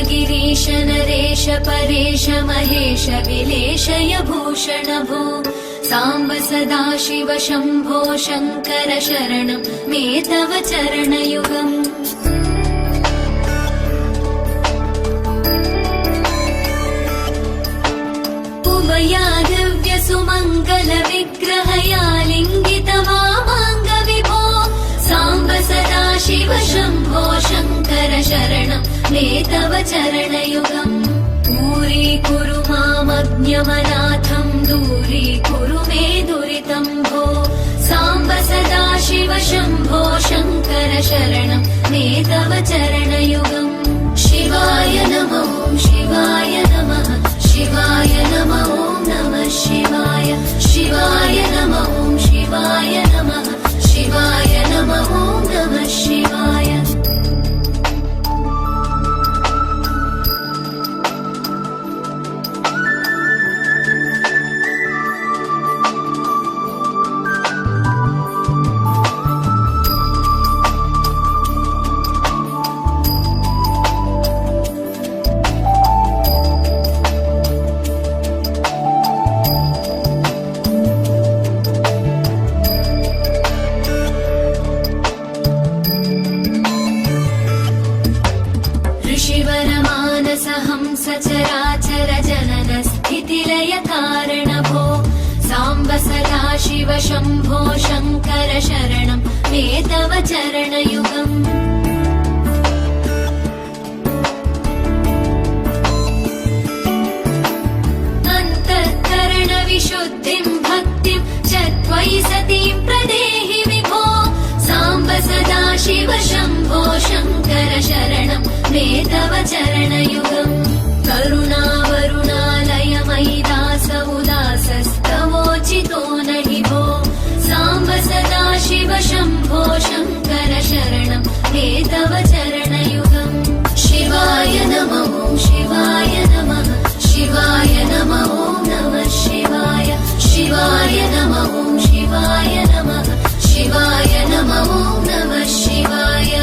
गिरीश नरेश परेश महेश विलेशय भूषण भो साम्ब सदाशिव शम्भो शङ्कर शरणं मे तव चरणयुगम्। उमया दिव्य सुमङ्गल विग्रहया लिङ्गित वामाङ्ग विभो साम्ब सदाशिव शम्भो शङ्कर शरणं मे तव चरणयुगम्। दूरीकुरु मामज्ञमनाथं दूरीकुरु मे दुरितं भो साम्ब सदाशिव शम्भो शङ्कर शरणं मे तव चरणयुगम्। शिवाय नमो शिवाय नमः शिवाय नमो नमः शिवाय शिवाय नमो शिवाय नमः शिवाय नमो नमः शिवाय। सचराचर जनन स्थितिलय कारण भो साम्ब सदाशिव शम्भो शङ्कर शरणं मे तव चरणयुगम्। अन्तःकरण विशुद्धिं भक्तिं च त्वयि सतीं प्रदेहि विभो साम्ब सदाशिव शम्भो शङ्कर शरणं मे तव चरणयुगम्। करुणावरुणालय मयि दास उदासस्तवोचितो नहि भो साम्ब सदाशिव शम्भो शङ्कर शरणं मे तव चरणयुगम्। शिवाय नमो शिवाय नमः शिवाय नमो नमः शिवाय शिवाय नमो शिवाय नमः शिवाय नमो नमः शिवाय।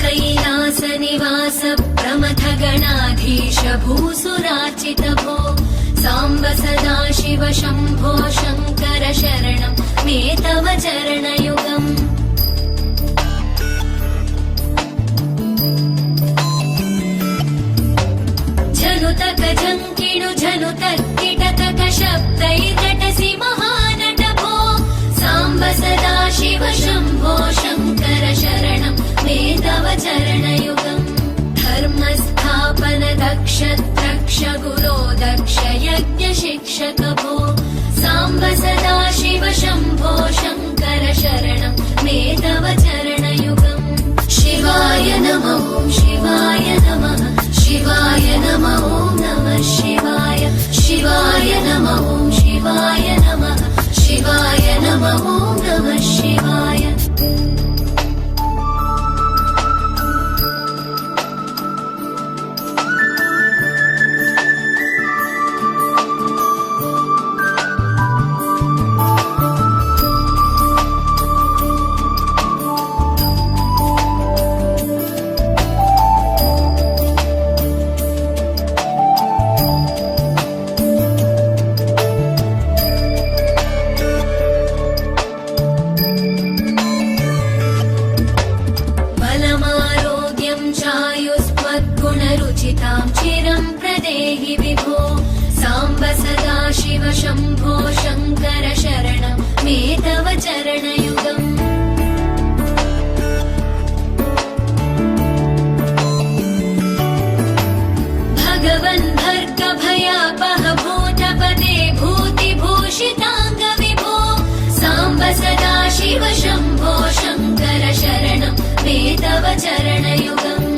कैलास निवास प्रमथ गणाधीश भूसुरार्चित भो साम्ब सदाशिव शम्भो शङ्कर शरणं मे तव चरणयुगम्। झनुतक झङ्किणु झनुतक किटतक शब्दैर्नटसि महानट भो साम्ब सदाशिव शम्भो शङ्कर शरणं मे तव चरणयुगम्। धर्मस्थापन दक्ष द्रक्ष गुरो दक्ष यज्ञ शिक्षक भो साम्ब सदाशिव शम्भो शङ्कर शरणं मे तव चरणयुगम्। शिवाय नमो शिवाय नमः शिवाय नमो नमः शिवाय शिवाय नमो शिवाय नमः शम्भो शङ्कर शरणं मे तव चरणयुगम् भगवन् भर्गभयापह भूतपते भूतिभूषिताङ्ग विभो साम्ब सदा शिव शम्भो शङ्कर शरणं मे तव चरणयुगम्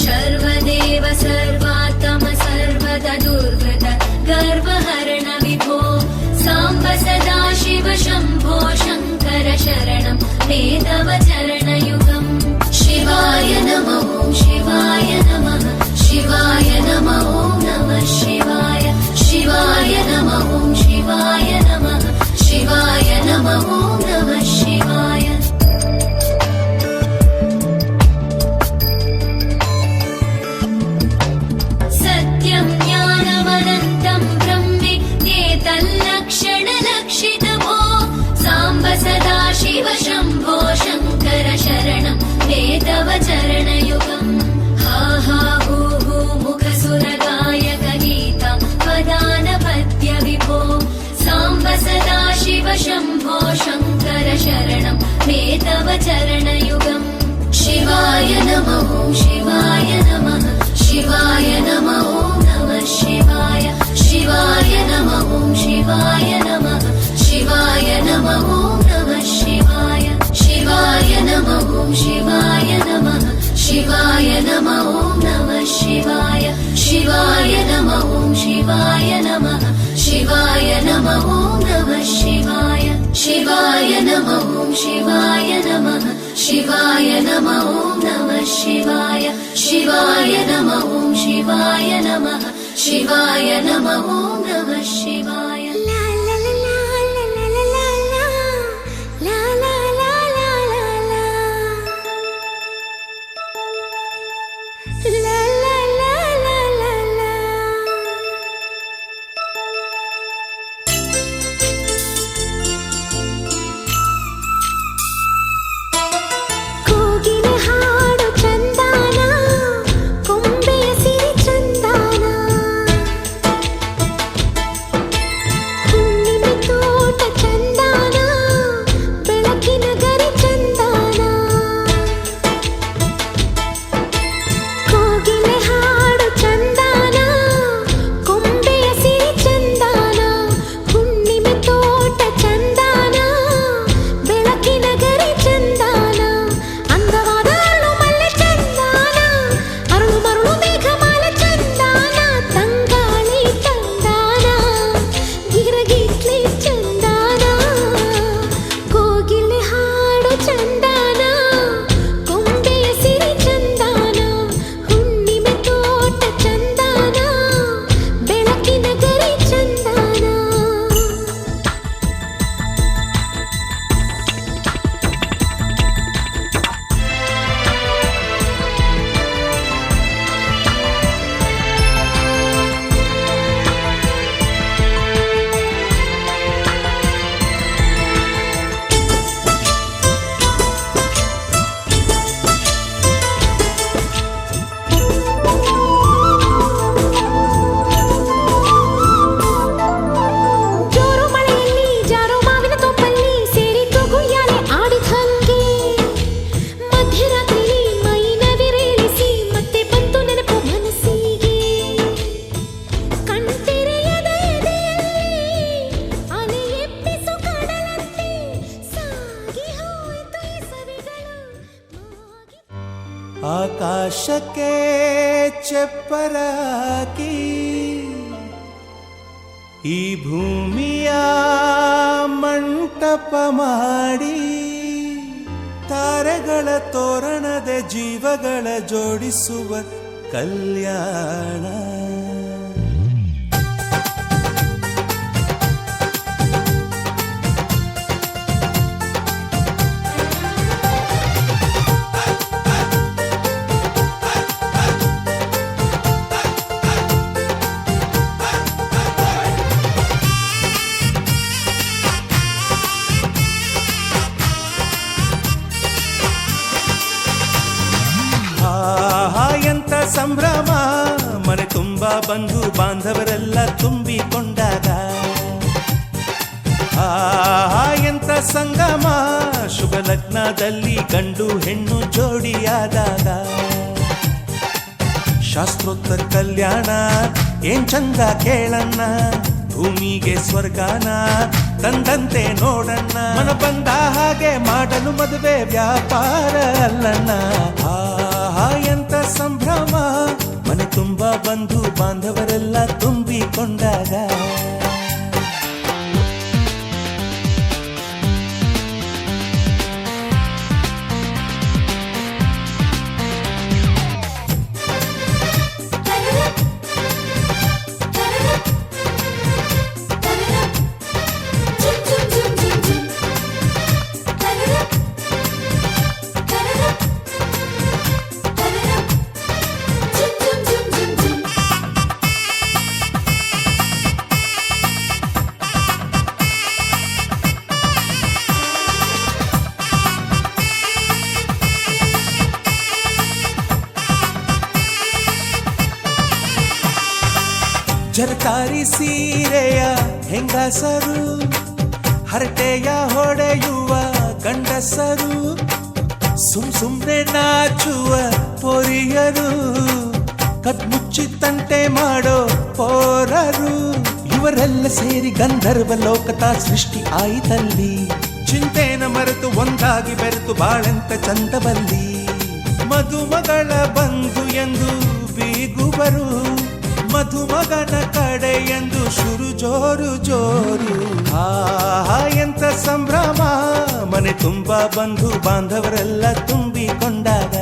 सर्वदेव सर्वात्म सर्वदा दुर्गत गर्वहरण विभो साम्ब सदा शिव शम्भो शङ्कर शरणं मे तव चरणयुगम् शिवाय नमः शिवाय नमः शिवाय नमः नमः शिवाय शिवाय नमः शिवाय नमः शिवाय नमः नमः शिवाय सत्यं ज्ञानमनन्तं ब्रह्मेतल्लक्षणलक्षितभो साम्ब सदा शिव शम्भो शङ्कर शरणं मे तव चरणयुगम् हा हा हू हू मुखसुरगायक गीता वदानपद्य विभो साम्ब सदा शिव शम्भो शङ्कर शरणं मे तव चरणयुगम् शिवाय नमः शिवाय नमः शिवाय नमः नमः शिवाय शिवाय नमः शिवाय नमः शिवाय नमः नमः शिवाय शिवाय नमः शिवाय नमः शिवाय नमः नमः शिवाय शिवाय नमः शिवाय नमः शिवाय नमः नमः शिवाय शिवाय नमः शिवाय नमः शिवाय नमः नमः शिवाय शिवाय नमः शिवाय नमः शिवाय नमः नमः शिवाय ಆಕಾಶಕ್ಕೆ ಚೆಪ್ಪರಾಕಿ ಈ ಭೂಮಿಯ ಮಂಟಪ ಮಾಡಿ ತಾರೆಗಳ ತೋರಣದ ಜೀವಗಳ ಜೋಡಿಸುವ ಕಲ್ಯಾಣ ಎಂತ ಸಂಭ್ರಮ ಮನೆ ತುಂಬ ಬಂಧು ಬಾಂಧವರೆಲ್ಲ ತುಂಬಿಕೊಂಡಾಗ ಎಂತ ಸಂಗಮ ಶುಭ ಲಗ್ನದಲ್ಲಿ ಗಂಡು ಹೆಣ್ಣು ಜೋಡಿಯಾದಾಗ ಶಾಸ್ತ್ರೋತ್ತರ ಕಲ್ಯಾಣ ಏನ್ ಚಂದ ಕೇಳಣ್ಣ ಭೂಮಿಗೆ ಸ್ವರ್ಗಾನ ತಂದಂತೆ ನೋಡಣ್ಣ ಮನ ಬಂದ ಹಾಗೆ ಮಾಡಲು ಮದುವೆ ವ್ಯಾಪಾರ ಅಲ್ಲಣ್ಣ ಎಂತ ಸಂಭ್ರಮ ಮನೆ ತುಂಬ ಬಂಧು ಬಾಂಧವರೆಲ್ಲ ತುಂಬಿಕೊಂಡಾಗ ಜರಕಾರಿ ಸೀರೆಯ ಹೆಂಗಸರು ಹರಟೆಯ ಹೊಡೆಯುವ ಗಂಡಸರು ಸುಮ್ನೆ ನಾಚುವ ಪೊರಿಯರು ಕದ್ಮುಚ್ಚಿ ತಂಟೆ ಮಾಡೋ ಪೋರರು ಇವರೆಲ್ಲ ಸೇರಿ ಗಂಧರ್ವ ಲೋಕದ ಸೃಷ್ಟಿ ಆಯಿತಲ್ಲಿ ಚಿಂತೆನ ಮರೆತು ಒಂದಾಗಿ ಬೆರೆತು ಬಾಳೆಂತ ಚಂದವಲ್ಲಿ ಮದುಮಗಳ ಬಂಧು ಎಂದು ಬೀಗುವರು ಮಧುಮಗನ ಕಡೆ ಎಂದು ಶುರು ಜೋರು ಜೋರು ಎಂತ ಸಂಭ್ರಮ ಮನೆ ತುಂಬ ಬಂಧು ಬಾಂಧವರೆಲ್ಲ ತುಂಬಿಕೊಂಡಾಗ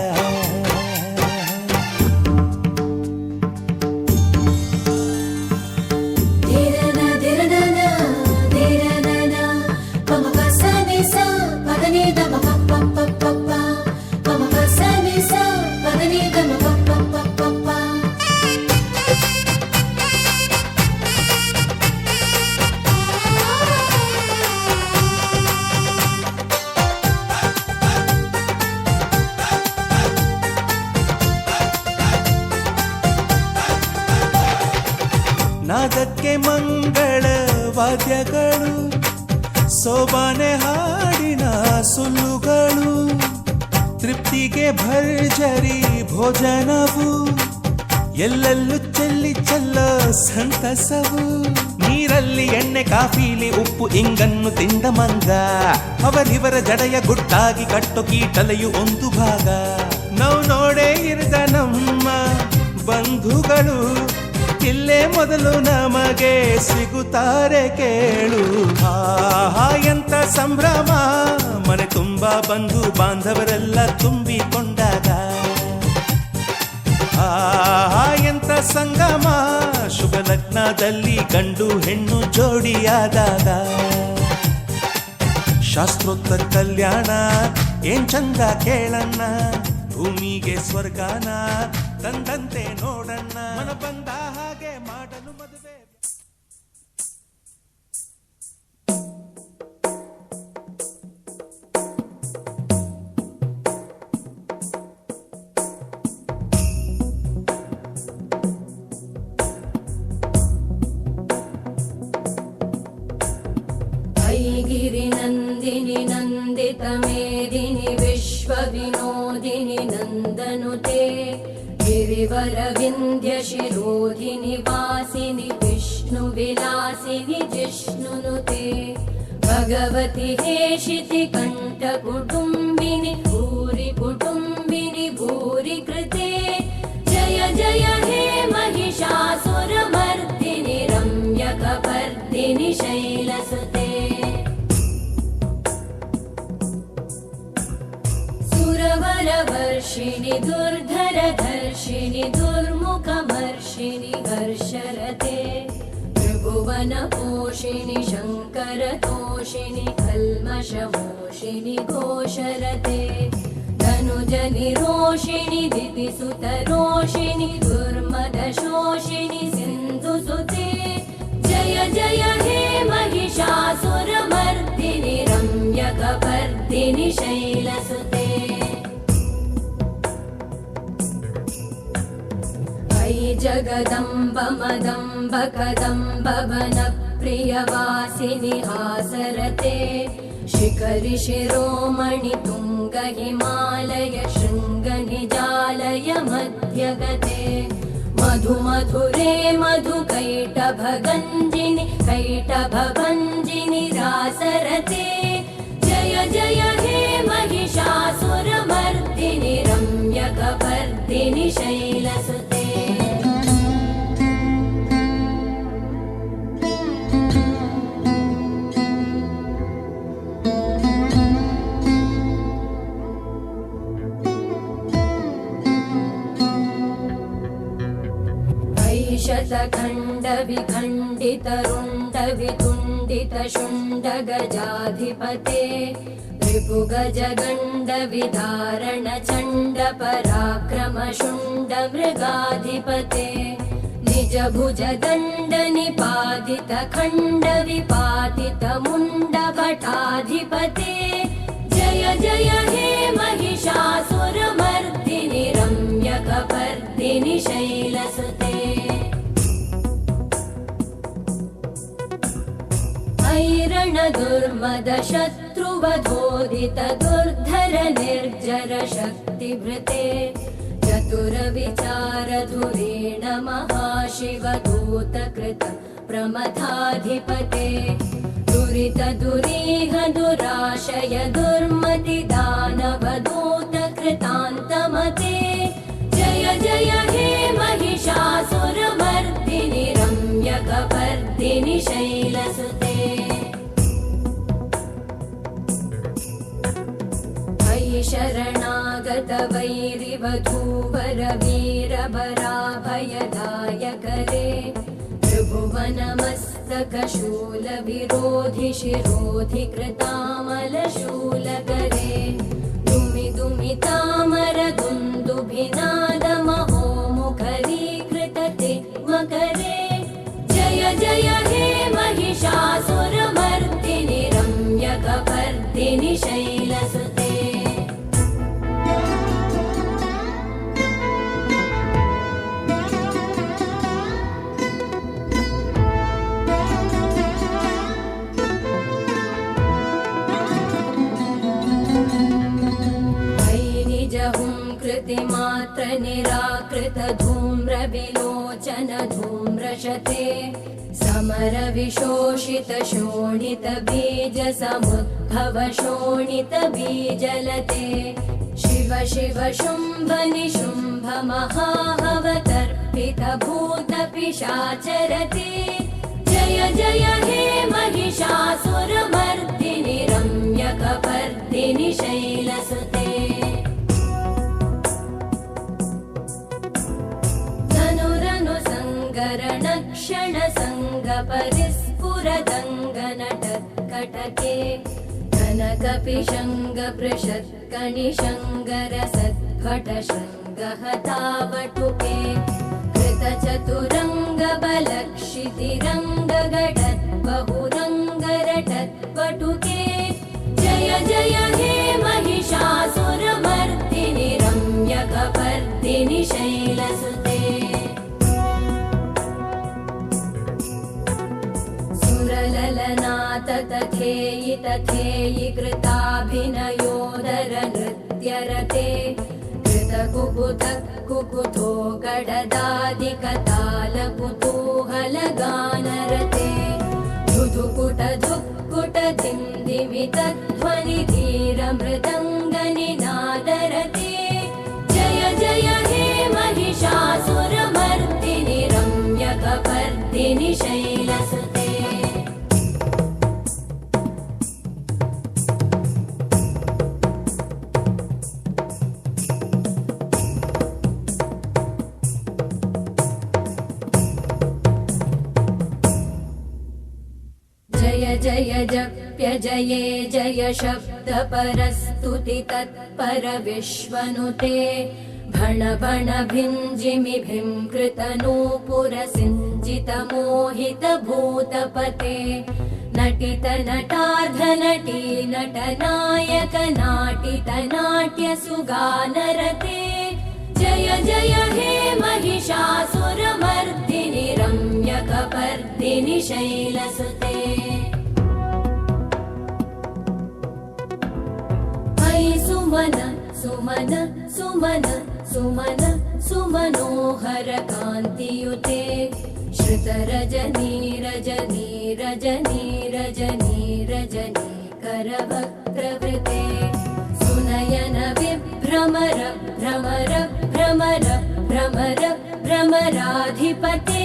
ನಾದಕ್ಕೆ ಮಂಗಳ ವಾದ್ಯಗಳು ಸೋಬಾನೆ ಹಾಡಿನ ಸುಳ್ಳುಗಳು ತೃಪ್ತಿಗೆ ಭರ್ಜರಿ ಭೋಜನವು ಎಲ್ಲೆಲ್ಲೂ ಚೆಲ್ಲೋ ಸಂತಸವು ನೀರಲ್ಲಿ ಎಣ್ಣೆ ಕಾಫಿಲಿ ಉಪ್ಪು ಇಂಗನ್ನು ತಿಂದ ಮಂಗ ಅವರಿವರ ಜಡೆಯ ಗುಟ್ಟಾಗಿ ಕಟ್ಟೋ ಕೀಟಲೆಯು ಒಂದು ಭಾಗ ನಾವು ನೋಡೇ ಇರದ ನಮ್ಮ ಬಂಧುಗಳು ಇಲ್ಲೇ ಮೊದಲು ನಮಗೆ ಸಿಗುತ್ತಾರೆ ಕೇಳು ಎಂತ ಸಂಭ್ರಮ ಮನೆ ತುಂಬ ಬಂಧು ಬಾಂಧವರೆಲ್ಲ ತುಂಬಿಕೊಂಡಾಗ ಎಂತ ಸಂಗಮ ಶುಭ ಲಗ್ನದಲ್ಲಿ ಗಂಡು ಹೆಣ್ಣು ಜೋಡಿಯಾದಾಗ ಶಾಸ್ತ್ರೋತ್ತರ ಕಲ್ಯಾಣ ಏನ್ ಚಂದ ಕೇಳಣ್ಣ ಭೂಮಿಗೆ ಸ್ವರ್ಗಾನ ತಂದಂತೆ ನೋಡಣ್ಣ ಮನ ಬಂದ ಹಾಗೆ ಮಾಡಲು ಮದುವೆ ऐगिरि नन्दिनि नन्दित मेदिनि विश्व विनोदिनि नन्दनुते गिरिवर विन्ध्य शिरोधिनि वासिनि विष्णु विलासिनि जिष्णुनुते भगवति हेशिति कण्ठ कुटुम्बिनि भूरि कुटुम्बिनि भूरि कृते जय जय हे महिषासुरमर्दिनि रम्यकपर्दिनि शैलसुते सुरवरवर्षिणि दुर्धरधर्षिणि दुर्मुखमर्षिणि हर्षरते त्रिभुवनपोषिणि शङ्करतोषिणि कल्मषमोषिणि घोषरते धनुजनिरोषिणि दितिसुतरोषिणि दुर्मदशोषिणि सिन्धुसुते जय जय हे महिषासुरमर्दिनि रम्यकपर्दिनि शैलसुते जगदम्ब मदम्ब कदम्ब वनप्रियसुते प्रियवासिनि हासरते शिखरि शिरोमणि तुङ्ग हिमालय शृङ्गनिजालय मध्यगते मधु मधुरे मधु कैटभगञ्जिनि कैटभभञ्जिनि रासरते जय जय हे महिषासुरमर्दिनि रम्यकपर्दिनि शैलसुते शतखण्ड विखण्डित रुण्ड वितुण्डित शुण्ड गजाधिपते रिपुगज गण्ड विदारण चण्ड पराक्रम शुण्ड मृगाधिपते निज भुज दण्ड निपातित खण्ड विपातित मुण्ड भटाधिपते जय जय हे महिषासुरमर्दिनि रम्यकपर्दिनि शैलसुते ऐरण दुर्मद शत्रुवधोदित दुर्धर निर्जर शक्तिभृते चतुर विचार धुरेण महाशिव दूतकृत प्रमथाधिपते दुरित दुरीह दुराशय दुर्मति दानव दूत कृतान्तमते जय जय हे महिषासुरमर्दिनि रम्यकपर्दिनि शैलसुते शरणागत वैरिवधूवर वीरभराभयदायकरे त्रिभुवनमस्तक शूल विरोधि शिरोधि कृतामलशूलकरे दुमि दुमि तामर दुन्दुभिनाद महो मुखरीकृतते मकरे जय जय हे महिषासुरमर्दिनि रम्यकपर्दिनि शैलसुते मात्र निराकृत धूम्र विलोचन धूम्रशते समर विशोषित शोणित बीज समुद्भव शोणित बीजलते शिव शिव शुम्भ निशुम्भ महाहवतर्पित भूत पिशाचरते जय जय हे महिषासुरमर्दिनि रम्यकपर्दिनि शैलसुते क्षण संग परिस्फुरदङ्गनटत्कटके कनकपिशङ्ग पृषत्कणिशङ्गर सद्भट शृङ्गहतावटुके कृतचतुरङ्ग बलक्षितिरङ्ग गडत् बहुरङ्गरटत्वटुके जय जय हे महिषासुरमर्दिनि रम्यकपर्दिनि शैलसुते ललनाथ तथेयि तथेयि कृताभिनयोदर नृत्यरते कृतकुकुत कुकुतो गडदादिकताल कुतूहलगानरते धुधुकुट धुक्कुट धिन्दिमित ध्वनि धीर मृदङ्गनिनादरते जय जय हे महिषासुरमर्दिनि रम्यकपर्दिनि शैलसुते जय जप्य जये जय शब्द परस्तुति तत्पर विश्वनुते भण भण भिञ्जिमि भिंकृत नूपुर सिञ्जित मोहित भूतपते नटित नटार्ध नटी नट नायक नाटित नाट्य सुगानरते जय जय जय हे महिषासुरमर्दिनि रम्यकपर्दिनि शैलसुते अयि सुमन सुमन सुमन सुमन सुमनोहर कान्तियुते श्रुतरजनी रजनी रजनी रजनी रजनी करवक्त्रवृते सुनयन विभ्रमर भ्रमर भ्रमर भ्रमर भ्रमराधिपते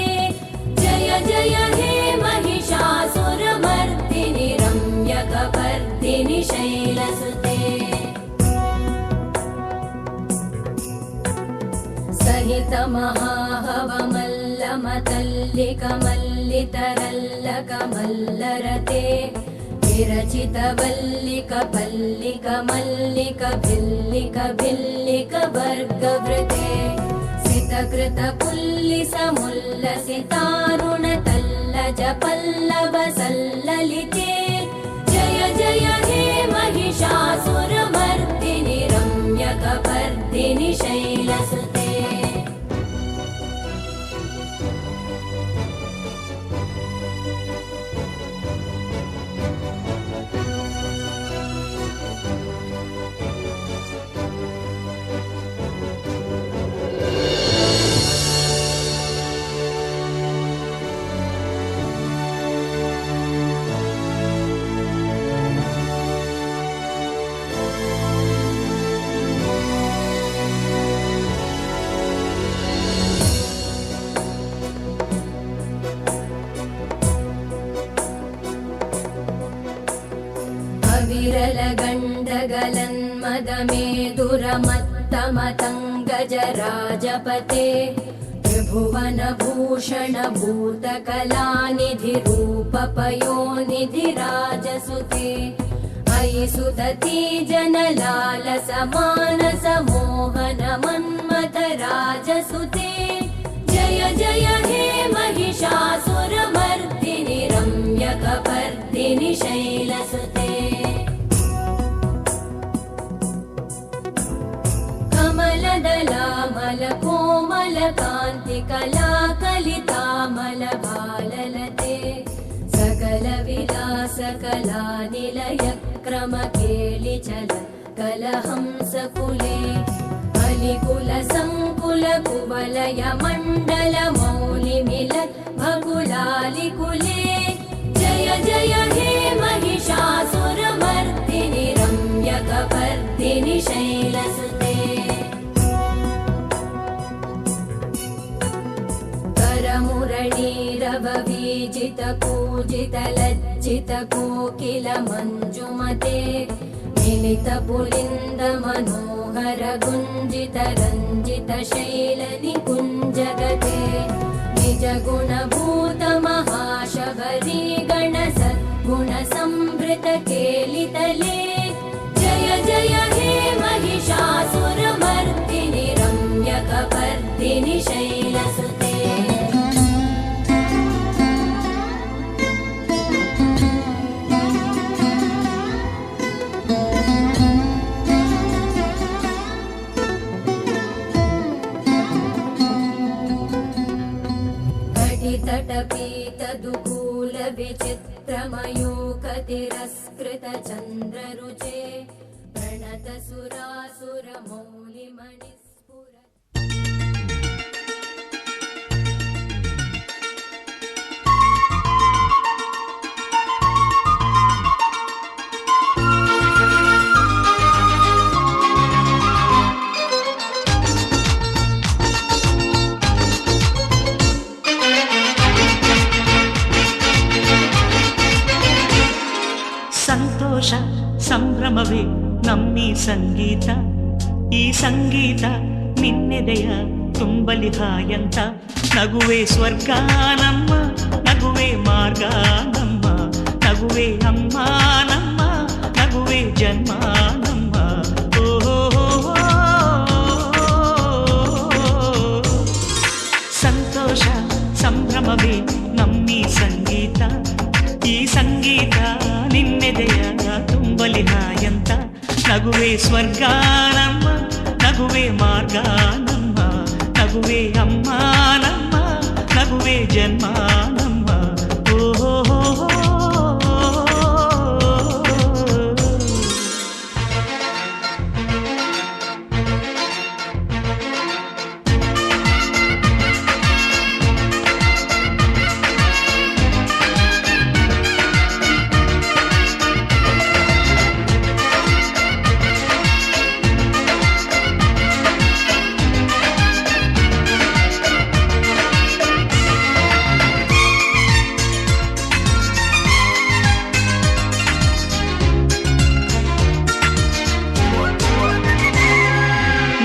जय जय हे महिषासुरमर्दिनि रम्यकपर्दिनि शैलसुते सहित महाहवमल्लमतल्लिकमल्लितरल्लकमल्लरते विरचितवल्लिक पल्लिक मल्लिक भिल्लिक भिल्लिक वर्गवृते सितकृत पुल्लिसमुल्लसितारुण तल्लज पल्लव सल्ललिते जय जय हे महिषासुरमर्दिनि रम्यकपर्दिनि शैलसुते विरलगण्डगलन्मदमेदुरमत्तमतङ्गजराजपते त्रिभुवनभूषण भूतकलानिधिरूपपयोनिधिराजसुते अयि सुदती जनलालसमानसमोहन मन्मथराजसुते जय जय हे महिषासुरमर्दिनि रम्यकपर्दिनि शैलसुते कमलदलामल कोमल कान्ति कलाकलितामल भाललते सकल विलास कला निलय क्रम केलिचल कलहंसकुले अलिकुल संकुल कुवलय मण्डल मौलिमिलत् भकुलालिकुले जय जय हे महिषासुरमर्दिनि रम्यकपर्दिनि शैलसुते करमुरळीरववीजित कूजित लज्जित कोकिल मञ्जुमते मिलित पुलिन्द मनोहर गुञ्जित रञ्जित शैल निकुञ्जगते निज गुणभूत महाशबरी गण सद्गुण संवृत केलितले जय जय हे महिषासुरमर्दिनि रम्यकपर्दिनि शैलसुते तटपीतदुकूल विचित्रमयूकतिरस्कृत चन्द्ररुचे प्रणत सुरासुर मौलिमणिस्फुर ಸಂತೋಷ ಸಂಭ್ರಮವೇ ನಮ್ಮಿ ಸಂಗೀತ ಈ ಸಂಗೀತ ನಿನ್ನೆದೆಯ ತುಂಬಲಿ ಹಾಯಂತ ನಗುವೆ ಸ್ವರ್ಗ ನಮ್ಮ ನಗುವೆ ಮಾರ್ಗ ನಮ್ಮ ನಗುವೆ ಅಮ್ಮ ನಮ್ಮ ನಗುವೆ ಜನ್ಮ ನಮ್ಮ ಸಂತೋಷ ಸಂಭ್ರಮವೇ ನಮ್ಮಿ ಸಂಗೀತ ಈ ಸಂಗೀತ ನಿನ್ನೆದೆಯ ತುಂಬಲಿ ಹಾಯಂತ ನಗುವೆ ಸ್ವರ್ಗ ನಮ್ಮ ನಗುವೆ ಮಾರ್ಗ ನಮ್ಮ ನಗುವೆ ಅಮ್ಮ ನಮ್ಮ ನಗುವೆ ಜನ್ಮ ನಮ್ಮ ಓಹೋ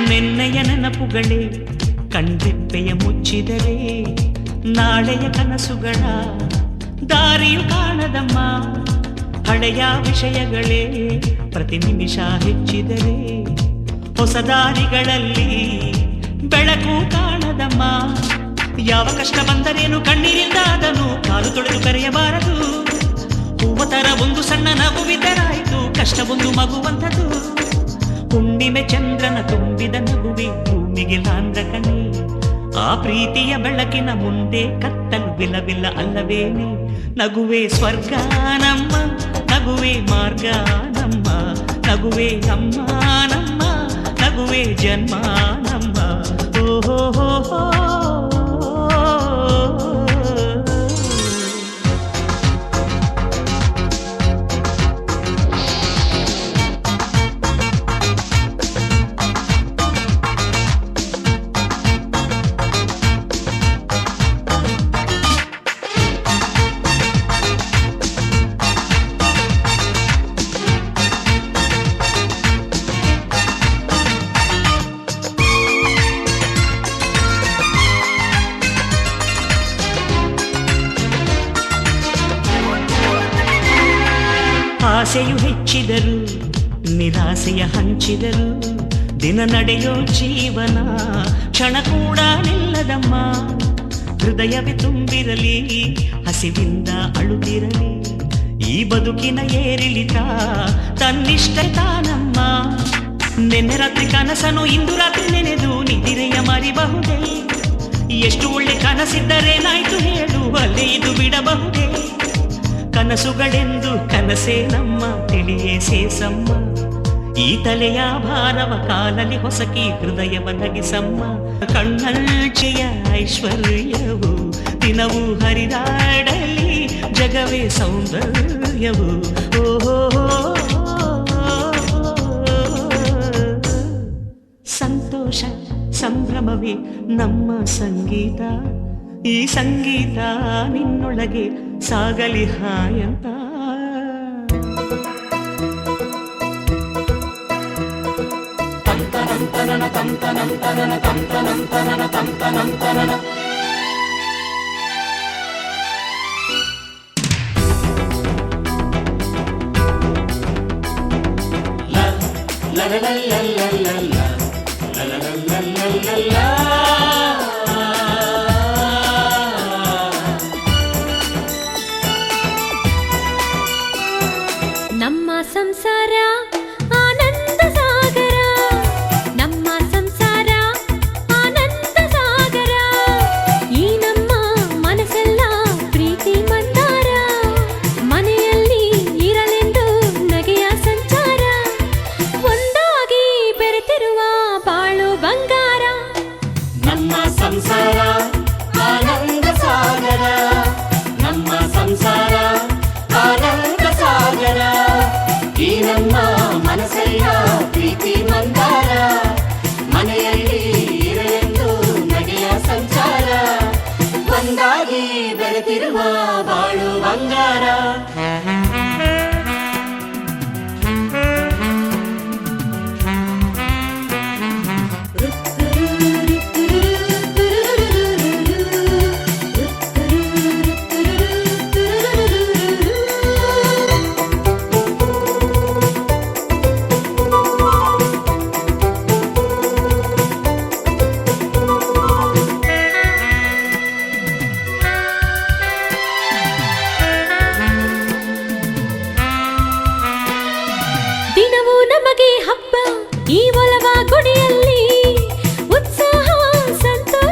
ನೆನ್ನೆಯ ನೆನಪುಗಳೇ ಕಣ್ರೆಪ್ಪೆಯ ಮುಚ್ಚಿದರೆ ನಾಳೆಯ ಕನಸುಗಳ ದಾರಿಯು ಕಾಣದಮ್ಮ ಹಳೆಯ ವಿಷಯಗಳೇ ಪ್ರತಿ ನಿಮಿಷ ಹೆಚ್ಚಿದರೆ ಹೊಸ ದಾರಿಗಳಲ್ಲಿ ಬೆಳಕು ಕಾಣದಮ್ಮ ಯಾವ ಕಷ್ಟ ಬಂದರೇನು ಕಣ್ಣೀರಿಂದ ಅದನ್ನು ಕಾಲು ತೊಳೆದು ಕರೆಯಬಾರದು ಹೂವ ತರ ಒಂದು ಸಣ್ಣ ನಗುವಿದ್ದರಾಯಿತು ಕಷ್ಟವೊಂದು ಮಗುವಂಥದ್ದು ಹುಣ್ಣಿಮೆ ಚಂದ್ರನ ತುಂಬಿದ ನಗುವೆ ಭೂಮಿಗೆ ಲಾಂದಕನೇ ಆ ಪ್ರೀತಿಯ ಬೆಳಕಿನ ಮುಂದೆ ಕತ್ತಲು ವಿಲವಿಲ್ಲ ಅಲ್ಲವೇನೆ ನಗುವೆ ಸ್ವರ್ಗ ನಮ್ಮ ನಗುವೆ ಮಾರ್ಗ ನಮ್ಮ ನಗುವೆ ಅಮ್ಮ ನಮ್ಮ ನಗುವೆ ಜನ್ಮ ನಮ್ಮ ಓಹೋ ಆಸೆಯು ಹೆಚ್ಚಿದರು ನಿರಾಸೆಯ ಹಂಚಿದರು ದಿನ ನಡೆಯೋ ಜೀವನ ಕ್ಷಣ ಕೂಡ ನಿಲ್ಲದಮ್ಮ ಹೃದಯವೇ ತುಂಬಿರಲಿ ಹಸಿವಿಂದ ಅಳುತ್ತಿರಲಿ ಈ ಬದುಕಿನ ಏರಿಳಿತ ತನ್ನಿಷ್ಟ ತಾನಮ್ಮ ನೆನ್ನೆ ರಾತ್ರಿ ಕನಸನು ಇಂದು ರಾತ್ರಿ ನೆನೆದು ನಿದಿರೆಯ ಮರಿಬಹುದೇ ಎಷ್ಟು ಒಳ್ಳೆ ಕನಸಿದ್ದರೇನಾಯ್ತು ಹೇಳು ಅಲ್ಲೇ ಇದು ಬಿಡಬಹುದೇ ಕನಸುಗಳೆಂದು ಕನಸೇ ನಮ್ಮ ತಿಳಿಯೇ ಸೇಸಮ್ಮ ಈ ತಲೆಯ ಭಾರವ ಕಾಲಲ್ಲಿ ಹೊಸಕಿ ಹೃದಯವ ನಗಿಸಮ್ಮ ಕಣ್ಣಲ್ಚೆಯ ಐಶ್ವರ್ಯವು ದಿನವೂ ಹರಿದಾಡಲಿ ಜಗವೇ ಸೌಂದರ್ಯವು ಓಹೋ ಸಂತೋಷ ಸಂಭ್ರಮವೇ ನಮ್ಮ ಸಂಗೀತ ಈ ಸಂಗೀತ ನಿನ್ನೊಳಗೆ ಸಾಗಲಿ ಹಾಯಂತ ನಮ್ಮ ಸಂಸಾರ ಆನಂದ ಸಾಗರ ನಮ್ಮ ಸಂಸಾರ ಆನಂದ ಸಾಗರ ಈ ನಮ್ಮ ಮನಸ್ಸೆಲ್ಲ ಪ್ರೀತಿ ಮಂದಾರ ಮನೆಯಲ್ಲಿ ಇರಲೆಂದು ನಗೆಯ ಸಂಚಾರ ಒಂದಾಗಿ ಬೆರೆತಿರುವ ಬಾಳು ಬಂಗಾರ ನಮ್ಮ ಸಂಸಾರ ಆನಂದ ಸಾಗರ ನಮ್ಮ ಸಂಸಾರ ಆನಂದ ಸಾಗರ ಈ ನಮ್ಮ ಮನಸ್ಸೆಲ್ಲ ಪ್ರೀತಿ ಮಂದಾರ ಮನೆಯಲ್ಲಿ ಇರಲೆಂದು ನಗೆಯ ಸಂಚಾರ ಒಂದಾಗಿ ಬೆರೆತಿರುವ ಬಾಳು ಬಂಗಾರ ದಿನವೂ ನಮಗೆ ಹಬ್ಬ ಈ ಒಲವ ಗುಡಿಯಲ್ಲಿ ಉತ್ಸಾಹ ಸಂತೋಷ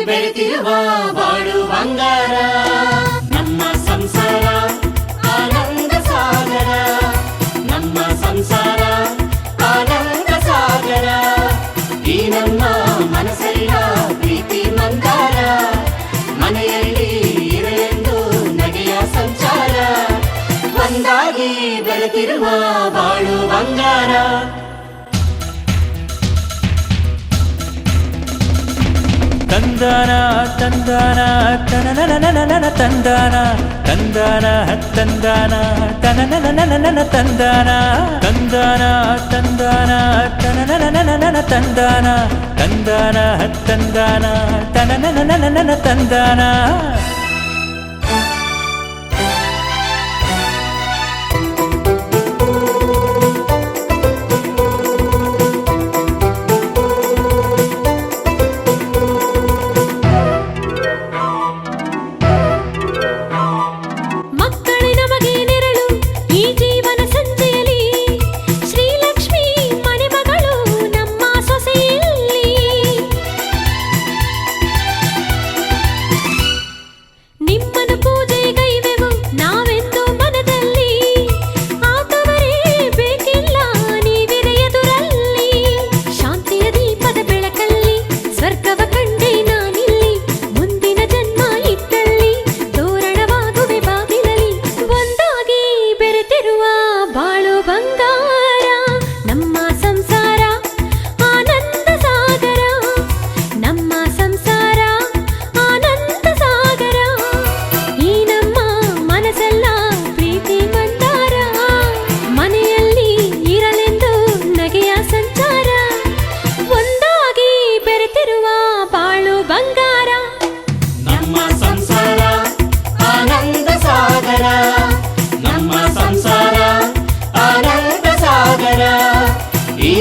ಬೆರೆತಿರುವ ಬಾಳು ಬಂಗಾರ. ನಮ್ಮ ಸಂಸಾರ ಆನಂದ ಸಾಗರ, ನಮ್ಮ ಸಂಸಾರ ಆನಂದ ಸಾಗರ. ಈ ನಮ್ಮ ಮನಸ್ಸೆಲ್ಲ ಪ್ರೀತಿ ಮಂದಾರ, ಮನೆಯಲ್ಲಿ ಇರಲೆಂದು ನಗೆಯ ಸಂಚಾರ. ಒಂದಾಗಿ ಬೆರೆತಿರುವ ಬಾಳು ಬಂಗಾರ. ತಂದಾನ ತಂದಾನ ತನನನನನನ ತಂದಾನ ತಂದಾನ ತಂದಾನ ತನನನನನನ ತಂದಾನ ತಂದಾನ ತಂದಾನ ತನನನನನನ ತಂದಾನ ತಂದಾನ ತಂದಾನ ತನನನನನನ ತಂದಾನ.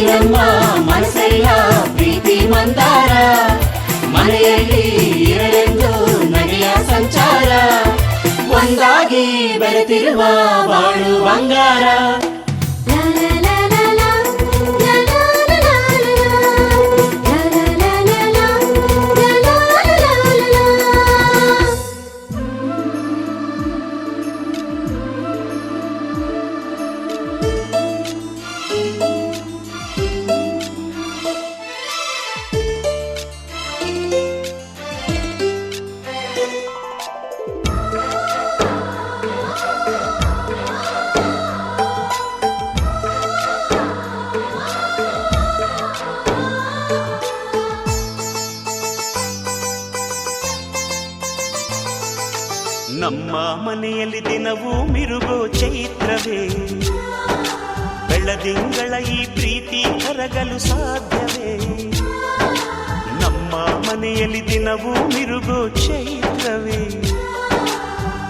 ನಮ್ಮ ಮನಸ್ಸೆಲ್ಲ ಪ್ರೀತಿ ಮಂದಾರ, ಮನೆಯಲ್ಲಿ ಇರಲೆಂದು ನಗೆಯ ಸಂಚಾರ. ಒಂದಾಗಿ ಬೆರೆತಿರುವ ಬಾಳು ಬಂಗಾರ. ನಮ್ಮ ಮನೆಯಲ್ಲಿ ದಿನವೂ ಮಿರುಗೋ ಚೈತ್ರವೇ, ಬೆಳದಿಂಗಳ ಈ ಪ್ರೀತಿ ಕರಗಲು ಸಾಧ್ಯವೇ? ನಮ್ಮ ಮನೆಯಲ್ಲಿ ದಿನವೂ ಮಿರುಗೋ ಚೈತ್ರವೇ,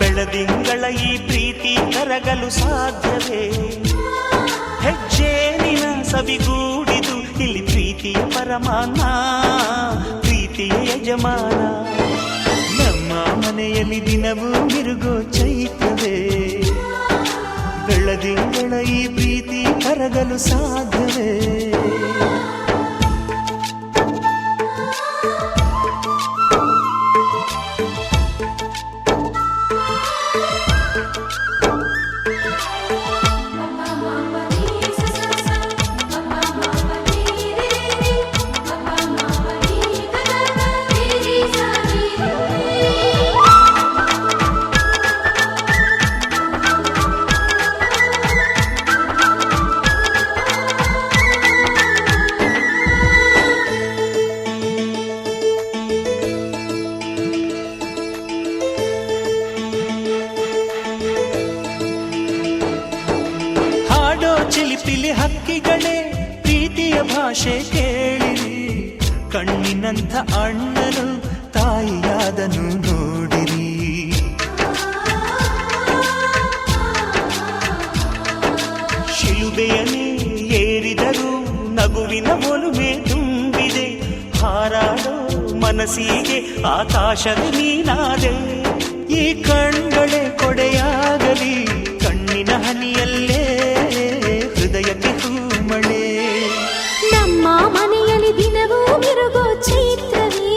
ಬೆಳದಿಂಗಳ ಈ ಪ್ರೀತಿ ಕರಗಲು ಸಾಧ್ಯವೇ? ಹೆಜ್ಜೇನಿನ ಸವಿಗೂಡಿದು ಇಲ್ಲಿ ಪ್ರೀತಿಯ ಪರಮಾನ, ಪ್ರೀತಿಯ ಯಜಮಾನ. ನಮ್ಮ ಮನೆಯಲ್ಲಿ ದಿನವೂ ಮಿರುಗೋ ಚೈತ್ರವೇ, ಬೆಳದಿಂಗಳ ಈ ಪ್ರೀತಿ ಕರಗಲು ಸಾಧ್ಯವೇ? ಚಿಲಿಪಿಲಿ ಹಕ್ಕಿಗಳೇ ಪ್ರೀತಿಯ ಭಾಷೆ ಕೇಳಿರಿ, ಕಣ್ಣಿನಂಥ ಅಣ್ಣನು ತಾಯಿಯಾದನು ನೋಡಿರಿ. ಶಿಲುಬೆಯನೇ ಏರಿದರೂ ನಗುವಿನ ಒಲುಮೆ ತುಂಬಿದೆ, ಹಾರಾಡೋ ಮನಸ್ಸಿಗೆ ಆಕಾಶದ ನೀನಾದೆ. ಈ ಕಣ್ಗಳೇ ಕೊಡೆಯಾಗಲಿ, ಕಣ್ಣಿನ ಹನಿಯಲ್ಲೇ ಹೃದಯಕ್ಕೆ ಹೂಮಳೆ. ನಮ್ಮ ಮನೆಯಲ್ಲಿ ದಿನವೂ ಮಿರುಗೋ ಚೈತ್ರವೇ,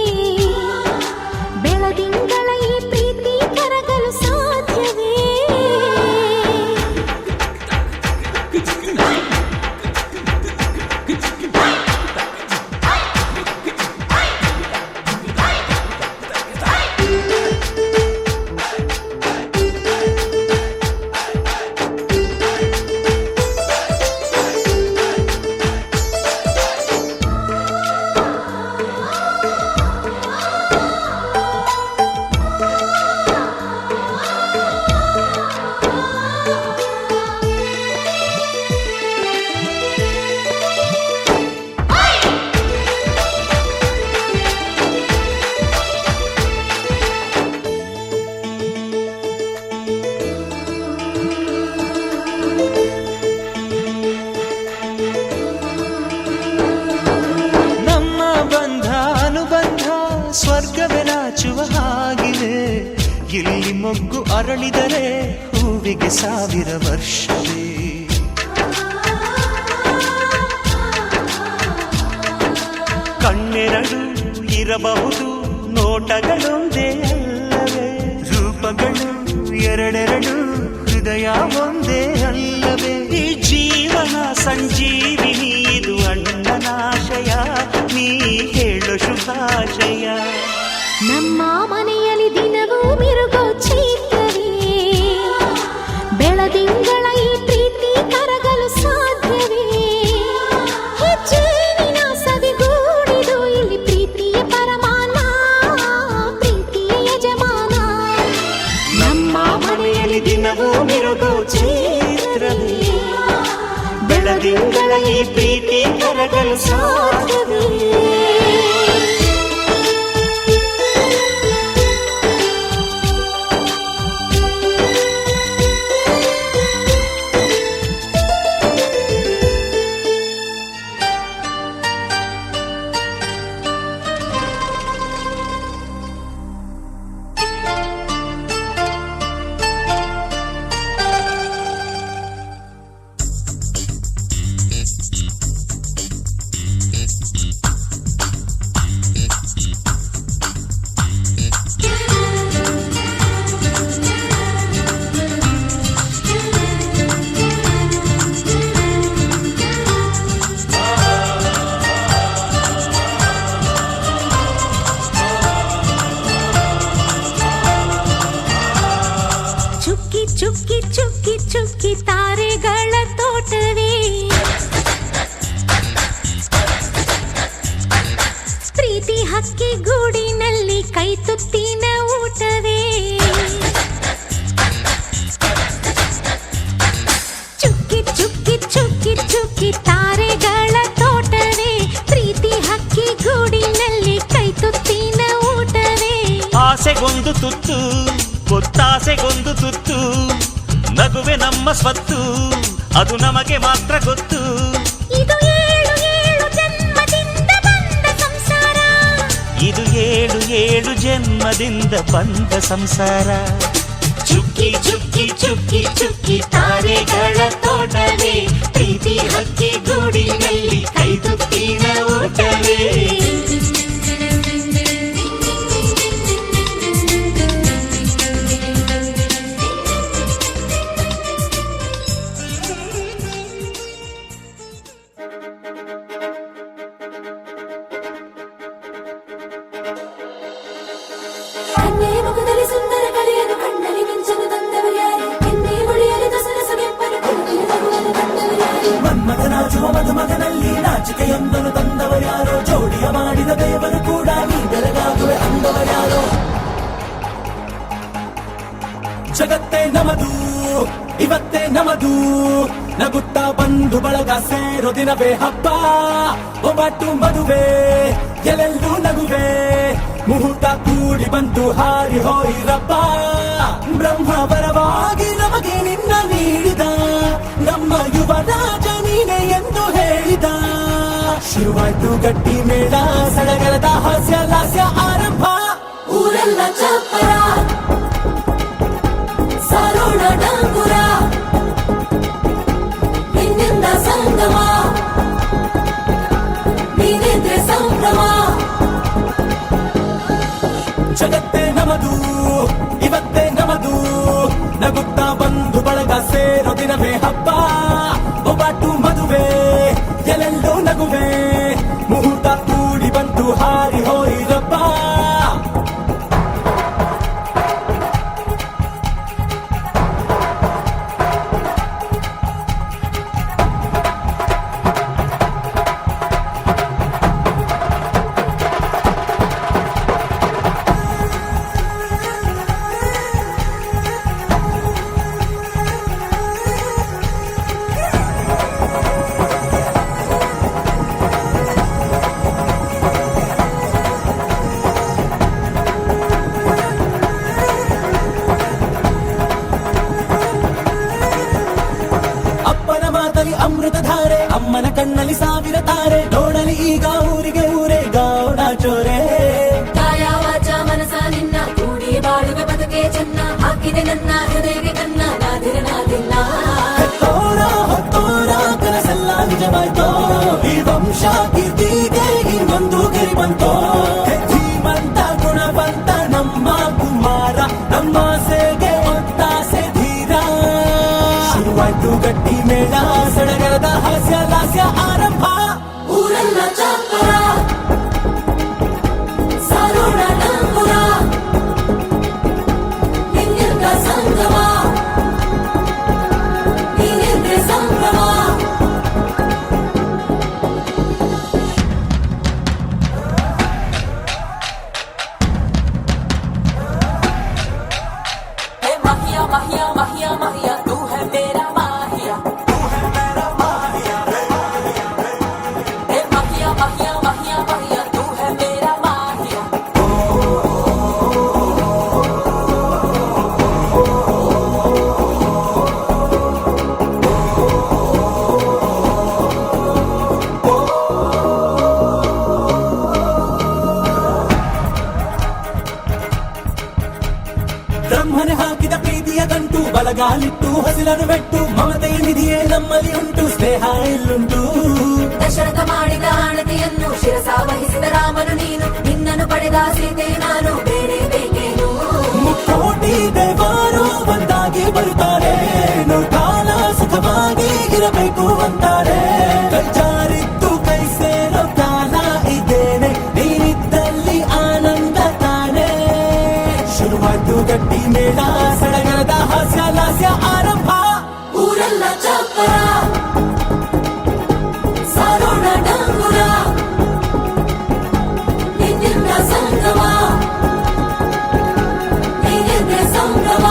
ಅರಳಿದರೆ ಹೂವಿಗೆ 1000 ವರ್ಷವೇ. ಕಣ್ಣೆರಡು ಇರಬಹುದು ನೋಟಗಳೊಂದೇ ಅಲ್ಲವೇ, ರೂಪಗಳು ಎರಡೆರಡು ಹೃದಯ ಒಂದೇ ಅಲ್ಲವೇ. ಈ ಜೀವನ ಸಂಜೀವಿನಿ ಇದು ಅಣ್ಣನಾಶಯ, ನೀ ಹೇಳು ಶುಭಾಶಯ. ನಮ್ಮ ಮನೆಯಲ್ಲಿ ದಿನವೂ ಮಿರುಗೋ ಚೈತ್ರವೇ, ಬೆಳದಿಂಗಳ ಈ ಪ್ರೀತಿ ಕರಗಲು ಸಾಧ್ಯವೇ. ಹೆಜ್ಜೇನಿನ ಸವಿಗೂಡಿದು ಇಲ್ಲಿ ಪ್ರೀತಿಯ ಪರಮಾನ, ಪ್ರೀತಿಯ ಯಜಮಾನ. ನಮ್ಮ ಮನೆಯಲ್ಲಿ ದಿನವೂ ಮಿರುಗೋ ಚೈತ್ರವೇ, ಬೆಳದಿಂಗಳ ಈ ಪ್ರೀತಿ ಕರಗಲು ಸಾಧ್ಯವೇ. ಚುಕ್ಕಿ ಚುಕ್ಕಿ ಚುಕ್ಕಿ ತಾರೆಗಳ ತೋಟವೇ, ಪ್ರೀತಿ ಹಕ್ಕಿ ಗೂಡಿನಲ್ಲಿ ಕೈ ತುತ್ತಿನ ಊಟವೇ. ಚುಕ್ಕಿ ಚುಕ್ಕಿ ಚುಕ್ಕಿ ಚುಕ್ಕಿ ತಾರೆಗಳ ತೋಟವೇ, ಪ್ರೀತಿ ಹಕ್ಕಿ ಗೂಡಿನಲ್ಲಿ ಕೈ ತುತ್ತಿನ ಊಟವೇ. ಆಸೆಗೊಂದು ತುತ್ತು ಗೊತ್ತಾಸೆಗೊಂದು ತುತ್ತು, ನಗುವೆ ನಮ್ಮ ಸ್ವತ್ತು ಅದು ನಮಗೆ ಮಾತ್ರ ಗೊತ್ತು. ಇದು ಏಳು ಏಳು ಜನ್ಮದಿಂದ ಬಂದ ಸಂಸಾರ, ಇದು ಏಳು ಏಳು ಜನ್ಮದಿಂದ ಬಂದ ಸಂಸಾರ. ಚುಕ್ಕಿ ಚುಕ್ಕಿ ಚುಕ್ಕಿ ಚುಕ್ಕಿ ತಾರೆಗಳ ತೋಟವೇ, ಪ್ರೀತಿ ಹಕ್ಕಿ ಗೂಡಿನಲ್ಲಿ ಕೈ ತುತ್ತಿನ ಊಟವೇ. ಕಣ್ಣೇ ಮುಖದಲ್ಲಿ ಸುಂದರ ಕಲೆಯನ್ನು ಕಣ್ಣಲ್ಲಿ ಮಿಂಚಲು ತಂದವರ್ಯಾರು, ಎನ್ನೇ ಹೊಳೆಯಲು ದಸರ ಸೊಗೆಪ್ಪನು ಕುಣಿಯಲು ನಗುವನ್ನು ತಂದವರ್ಯಾರು. ಮನ್ಮಥನಾಚುವ ಮಧುಮಗನಲ್ಲಿ ನಾಚಿಕೆಯೊಂದನ್ನು ತಂದವರ್ಯಾರೋ, ಜೋಡಿಯ ಮಾಡಿದ ದೇವರು ಕೂಡ ನೀ ಬೆಳಗಾಗುವೆ ಅಂದವರ್ಯಾರೋ. ಜಗತ್ತೇ ನಮದು ಇವತ್ತೇ ನಮದು, ನಗುತ್ತಾ ಬಂಧು ಬಳಗ ಸೇರೋ ದಿನವೇ ಹಬ್ಬ. ಒಬ್ಬಟ್ಟು ಮದುವೆ ಎಲ್ಲೆಲ್ಲೂ ನಗುವೆ, ಮುಹೂರ್ತ ಕೂಡಿ ಬಂತು ಹಾರಿ ಹೋಯಿರಪ್ಪ. ಬ್ರಹ್ಮ ವರವಾಗಿ ನಮಗೆ ನಿನ್ನ ನೀಡಿದ, ನಮ್ಮ ಯುವ ರಾಜ ನೀನೆ ಎಂದು ಹೇಳಿದ. ಶುರುವಾಯ್ತು ಗಟ್ಟಿ ಮೇಳ, ಸಡಗರದ ಹಾಸ್ಯ ಲಾಸ್ಯ ಆರಂಭ. ಊರೆಲ್ಲ ಚಪ್ಪರ ಸಾರೋಣ ಡಂಗುರ, ನಿನ್ನಿಂದ ಸಂಗಮ ನೀನಿದ್ರೆ ಸಂಭ್ರಮ. ಜಗತ್ತೇ ನಮದು ಇವತ್ತೇ ನಮದು, ನಗುತ್ತಾ ಬಂಧು ಬಳಗ ಸೇರೋ ದಿನವೇ ಹಬ್ಬ. ಒಬ್ಬಟ್ಟು ಮದುವೆ ಎಲ್ಲೆಲ್ಲೂ ನಗುವೆ, ಮುಹೂರ್ತ ಕೂಡಿ ಬಂತು ಹಾರಿ ಹೋಯಿರಪ್ಪ. ಅಮೃತಧಾರೆ, ಅಮ್ಮನ ಕಣ್ಣಲ್ಲಿ 1000 ತಾರೆ, ನೋಡಲಿ ಈಗ ಊರಿಗೆ ಊರೇ ಗೌಡ ಚೋರೆ. ಕಾಯ ವಾಚ ಮನಸ ನಿನ್ನ ಕೂಡಿ ಬಾಳುವೆ ಬದುಕೆ ಚೆನ್ನ, ಹಾಕಿ ಬಂದಿದೆ ನನ್ನ ಹೃದಯಕ್ಕೆ ಕನ್ನ ನಾದಿರನಾದಿಲ್ಲ ಹೆತ್ತೋರ ಹೊತ್ತೋರ ಕನಸೆಲ್ಲ ನಿಜವಾಯ್ತೋ ಈ ವಂಶ ಕೀರ್ತಿಗೆ ಇನ್ನೊಂದು ಗಿರಿ ಬಂತೋ ಧೀಮಂತ ಗುಣವಂತ ನಮ್ಮ ಕುಮಾರ ನಮ್ಮ ಸೇಗೆ ಒತ್ತಾಸೆ ಧೀರ ಶುರುವಾಯ್ತು ಗಟ್ಟಿ ಮೇಳ ಸಡಗರದ ಹಾಸ್ಯ ಲಾಸ್ಯ ಆರಂಭ ಊರೆಲ್ಲ ಚಾಪರ ಸಾರೋಣ ಡಂಗುರ ನಿನ್ನಿಂದ ಸಂಗಮ ನೀನೆಂದ್ರೆ ಸಂಭ್ರಮ हे माहिया माहिया माहिया माहिया तू है मेरा माहिया हे माहिया माहिया माहिया माहिया तू है मेरा माहिया ಬ್ರಹ್ಮನೆ ಹಾಕಿದ ಪ್ರೀತಿಯ ಗಂಟು ಬಲಗಾಲಿಟ್ಟು ಹಸಿರನ್ನು ಬೆಟ್ಟು ಮಮತೆಯ ನಿಧಿಯೇ ನಮ್ಮಲ್ಲಿ ಉಂಟು ಸ್ನೇಹ ಇಲ್ಲುಂಟು ದಶರಥ ಮಾಡಿದ ಆಣತಿಯನ್ನು ಶಿರಸ ವಹಿಸಿದ ರಾಮನು ನೀನು ನಿನ್ನನ್ನು ಪಡೆದ ಸೀತೆ ನಾನು ಬೇರೆ ಬೇಕೇನು ಮುಕ್ಕೋಟಿ ದೇವರು ಒಂದಾಗಿ ಬರುತ್ತಾರೆ ಕಾಲ ಸುಖವಾಗಿ ಇರಬೇಕು ಅಂತಾರೆ ಕೈ ಜಾರಿದ್ದು ಕೈ ಸೇರೋ ಕಾಲ ಇದ್ದೇನೆ ನೀನಿದ್ದಲ್ಲಿ ಆನಂದ ತಾನೆ ಶುರುವಾಯ್ತು ಗಟ್ಟಿ ಮೇಳ ಸಡಗರದ ಹಾಸ್ಯ ಲಾಸ್ಯ ಆರಂಭ ಊರೆಲ್ಲ ಚಾಪರ ಸಾರೋಣ ಡಂಗುರ ನಿನ್ನಿಂದ ಸಂಗಮ ನೀನೆಂದ್ರೆ ಸಂಭ್ರಮ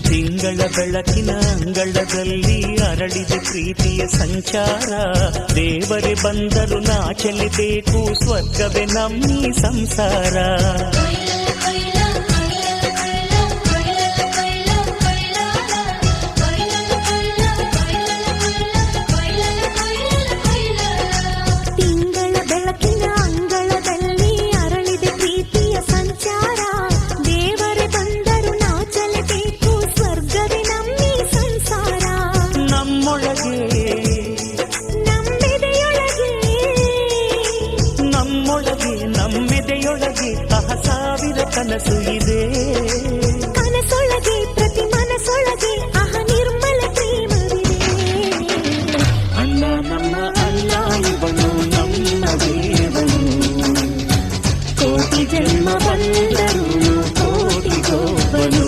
ತಿಂಗಳ ಬೆಳಕಿನ ಅಂಗಳದಲ್ಲಿ ಅರಳಿದ ಪ್ರೀತಿಯ ಸಂಚಾರ ದೇವರೇ ಬಂದರು ನಾಚಲೇಬೇಕು ಸ್ವರ್ಗವೇ ನಮ್ಮಿ ಸಂಸಾರ ತಿಂಗಳ ಬೆಳಕಿನ ಅಂಗಳದಲ್ಲಿ ಅರಳಿದ ಪ್ರೀತಿಯ ಸಂಚಾರ ದೇವರೇ ಬಂದರು ನಾಚಲೇಬೇಕು ಸ್ವರ್ಗವೇ ನಮ್ಮಿ ಸಂಸಾರ ನಮ್ಮೊಳಗೆ ನಮ್ಮೆದೆಯೊಳಗೆ ಸಾವಿರ ಕನಸು ಇದೆ ಕನಸೊಳಗೆ ಪ್ರತಿ ಮನಸೊಳಗೆ ಅಹ ನಿರ್ಮಲ ಪ್ರೇಮವಿದೆ ಅಣ್ಣ ನಮ್ಮ ಅಣ್ಣ ಇವನು ನಮ್ಮ ದೇವನು ಕೋಟಿ ಜನ್ಮ ಬಂದರು ಕೋಟಿಗೊಬ್ಬನು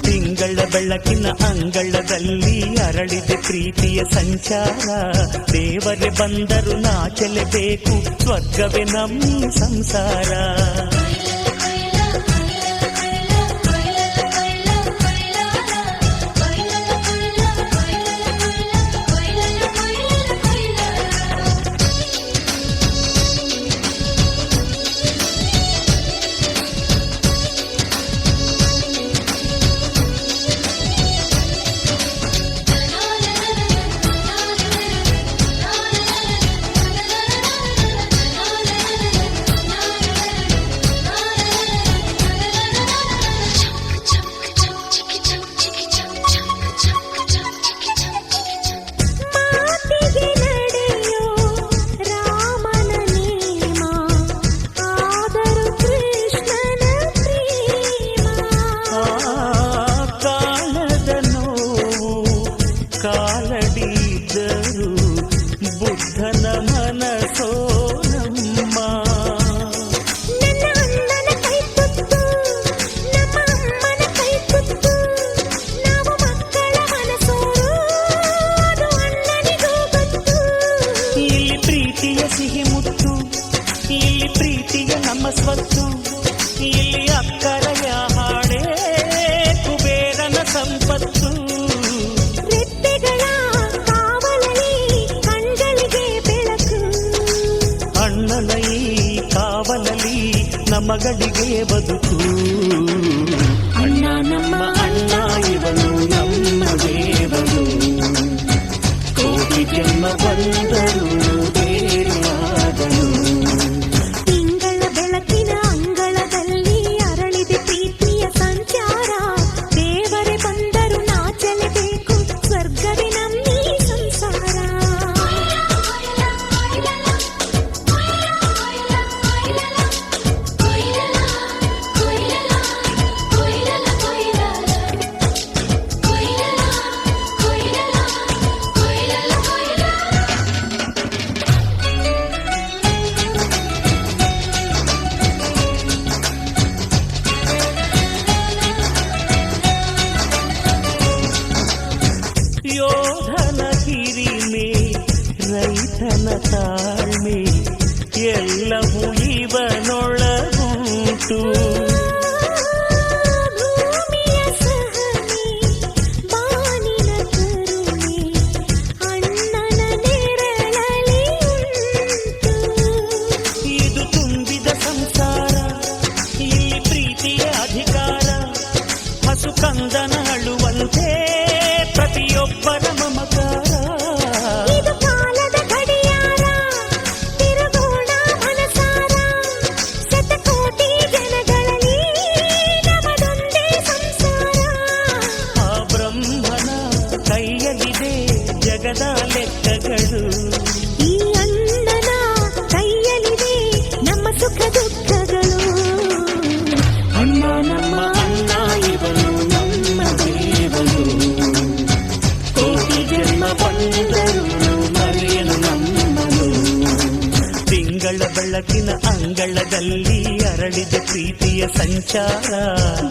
ತಿಂಗಳ ಬೆಳಕಿನ ಅಂಗಳದಲ್ಲಿ ಅರಳಿದ ಪ್ರೀತಿಯ ಸಂಚಾರ ದೇವರೇ ಬಂದರು ನಾಚಲೇಬೇಕು ಸ್ವರ್ಗವೇ ನಮ್ಮಿ ಸಂಸಾರ ಸಂಪತ್ತು ರೆಪ್ಪೆಗಳ ಕಾವಲಲ್ಲಿ ಕಣ್ಗಳಿಗೆ ಬೆಳಕು ಅಣ್ಣನ ಈ ಕಾವಲಲ್ಲಿ ನಮಗಳಿಗೆ ಬದುಕು ಅಣ್ಣ ನಮ್ಮ ಅಣ್ಣ ಇವನು ನಮ್ಮ ದೇವರು ಕೋಟಿ ಜನ್ಮ ಬಂದರು ಬೇರೆಯಾದನು ತಿಂಗಳ ಬೆಳಕಿನ ಅಂಗಳದಲ್ಲಿ ಅರಳಿದೆ ಪ್ರೀತಿಯ ಸಂಚಾರ ದೇವರೇ ಬಂದರು ನಾಚಲೇಬೇಕು ಸ್ವರ್ಗವೇ ನಮ್ಮೀ ಸಂಸಾರ ಯೋಧನ ಹಿರಿಮೆ ರೈತನ ತಾಳ್ಮೆ ಎಲ್ಲವೂ ಇವನೊಳಗುಂಟು ಭೂಮಿಯ ಸಹನೆ ಬಾನಿನ ಕರುಣೆ ಅಣ್ಣನ ನೆರಳಲ್ಲಿ ಉಂಟು ಇದು ತುಂಬಿದ ಸಂಸಾರ ಇಲ್ಲಿ ಪ್ರೀತಿಯ ಅಧಿಕಾರ ಹಸು ಕಂದನ ಅಳುವಂತೆ ಪ್ರತಿಯೊಬ್ಬರ ಮಮಕಾರ ಇದು ಕಾಲದ ಗಡಿಯಾರ ತಿರುಗೋಣ ಮನಸಾರ ಶತಕೋಟಿ ಜನಗಳಲ್ಲಿ ನಮದೊಂದೇ ಸಂಸಾರ ಆ ಬ್ರಹ್ಮನ ಕೈಯಲ್ಲಿದೆ ಜಗದ ಲೆಕ್ಕಗಳು ಈ ಅಣ್ಣನ ಕೈಯಲ್ಲಿದೆ ನಮ್ಮ ಸುಖ ದುಃಖಗಳು ಅಣ್ಣ ನಮ್ಮ ಅಣ್ಣ ಇವನು ನಮ್ಮ ದೇವರು ಕೋಟಿ ಜನ್ಮ ಬಂದರು ಮರೆಯನು ನಮ್ಮನು ತಿಂಗಳ ಬೆಳಕಿನ ಅಂಗಳದಲ್ಲಿ ಅರಳಿದ ಪ್ರೀತಿಯ ಸಂಚಾರ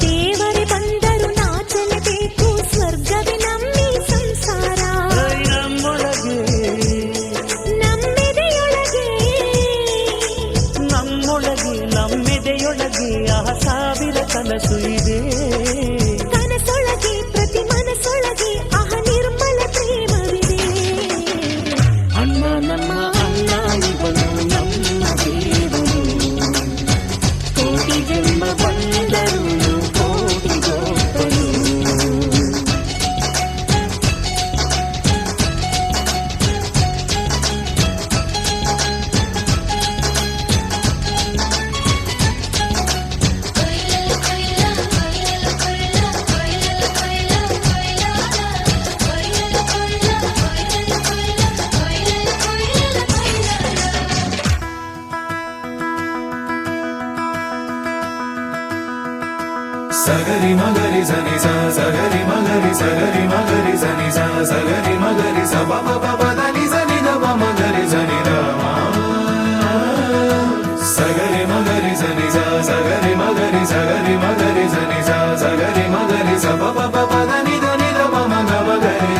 ದೇವರೇ ಬಂದರು ನಾಚಲೇಬೇಕು ಸ್ವರ್ಗವೇ ನಮ್ಮೀ ಸಂಸಾರ ನಮ್ಮೊಳಗೆ ನಮ್ಮೆದೆಯೊಳಗೆ ನಮ್ಮೊಳಗೆ ನಮ್ಮೆದೆಯೊಳಗೆ ಆ ಸಾವಿರ ಕನಸು ಇದೆ ಕನಸೊಳಗೆ ಪ್ರತಿ ಮನಸ್ಸೊಳಗೆ ಆಹ ನಿರ್ಮಲ ಪ್ರೇಮವಿದೆ ಅಣ್ಣ ನಮ್ಮ ಅಣ್ಣ ಇವನು ನಮ್ಮ ದೇವರು ಕೋಟಿ ಜನ್ಮ ಬಂದರು ಕೋಟಿ ಗೋಪರು సగరి మగరి సని సా సగరి మగరి సగరి మగరి సని సా సగరి మగరి స బ బ బ దని సని ద బ మగరి సని ద మా సగరి మగరి సని సా సగరి మగరి సని సా సగరి మగరి స బ బ బ దని ద బ మగ మగరి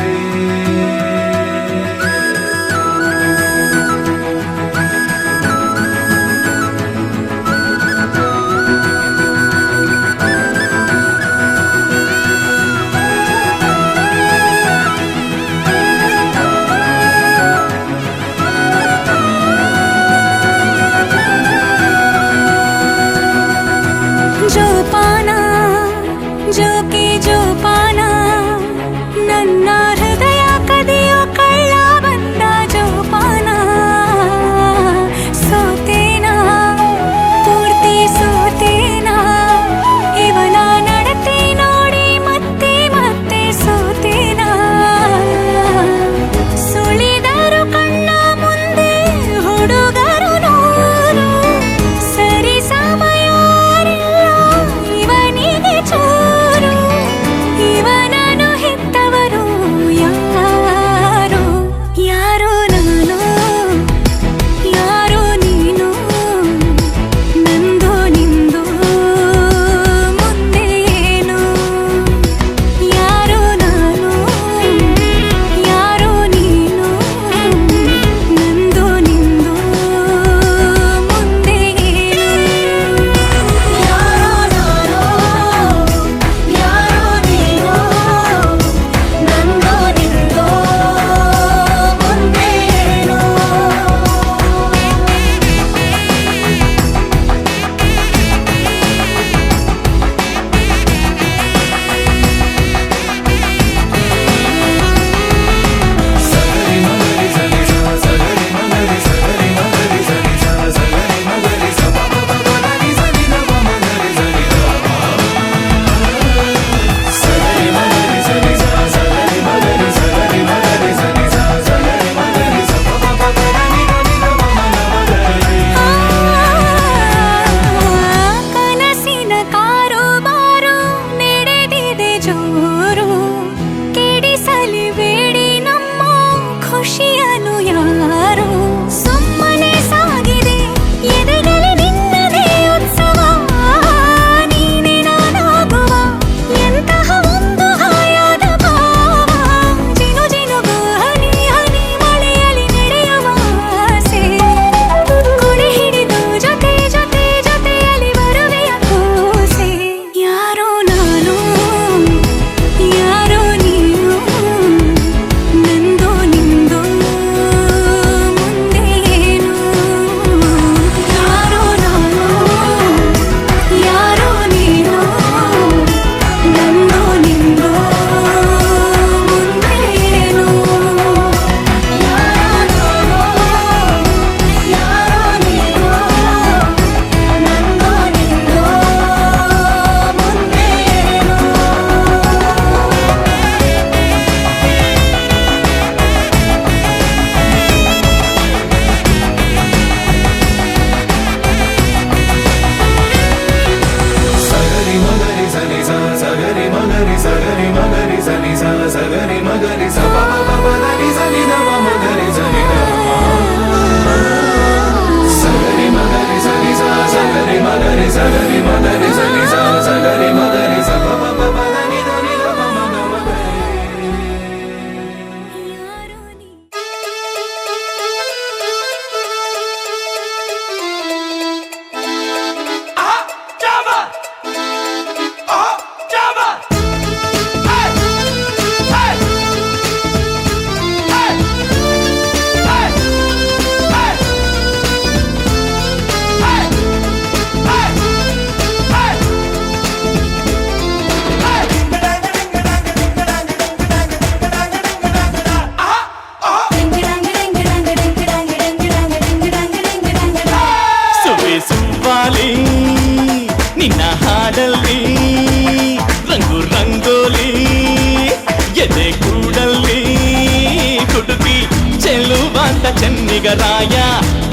ಚೆನ್ನಿಗರಾಯ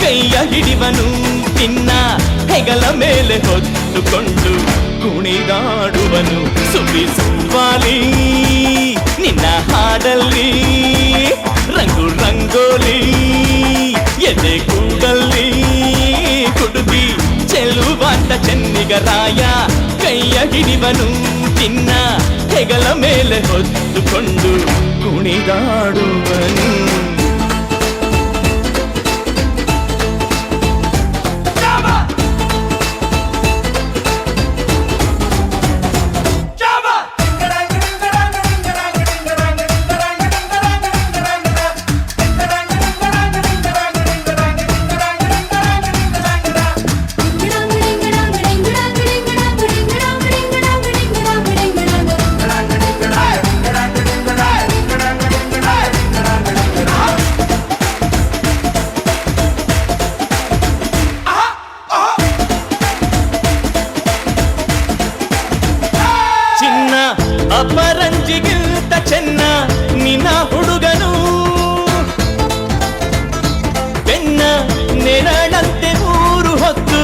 ಕೈಯ ಹಿಡಿವನು ನಿನ್ನ ಹೆಗಲ ಮೇಲೆ ಹೊತ್ತುಕೊಂಡು ಕುಣಿದಾಡುವನು ಸುವಾಲಿ ನಿನ್ನ ಹಾಡಲ್ಲಿ ರಂಗು ರಂಗೋಲಿ ಎದೆ ಕೂಡಲ್ಲಿ ಕುಡುಗಿ ಚೆಲುವಾಂತ ಚೆನ್ನಿಗರಾಯ ಕೈಯ ಹಿಡಿವನು ನಿನ್ನ ಹೆಗಲ ಮೇಲೆ ಹೊತ್ತುಕೊಂಡು ಕುಣಿದಾಡುವನು ಅಪರಂಜಿಗಿಂತ ಚೆನ್ನ ನಿನ್ನ ಹುಡುಗನು ಬೆನ್ನ ನೆರಳಂತೆ ಮೂರು ಹೊತ್ತು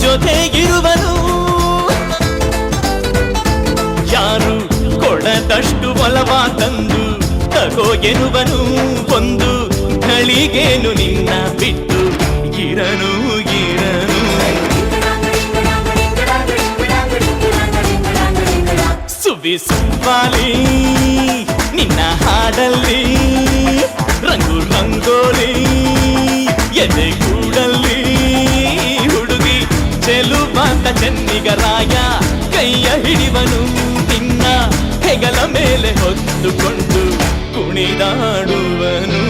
ಜೊತೆಗಿರುವನು ಯಾರು ಕೊಡದಷ್ಟು ಒಲವ ತಂದು ತಗೋ ಎನ್ನುವನು ಒಂದು ಘಳಿಗೇನು ನಿನ್ನ ಬಿಟ್ಟು ಇರನು ಇರನು ಸುವಾಲಿ ನಿನ್ನ ಹಾಡಲ್ಲಿ ರಂಗು ರಂಗೋಲಿ ಎದೆ ಕೂಡಲ್ಲಿ ಹುಡುಗಿ ಚೆಲುವಾಂತ ಚೆನ್ನಿಗರಾಯ ಕೈಯ ಹಿಡಿವನು ನಿನ್ನ ಹೆಗಲ ಮೇಲೆ ಹೊತ್ತುಕೊಂಡು ಕುಣಿದಾಡುವನು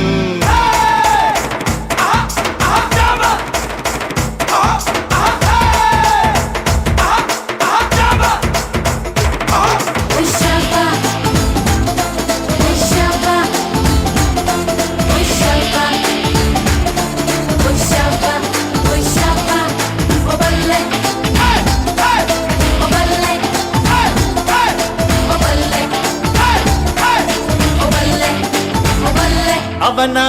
ಅವನ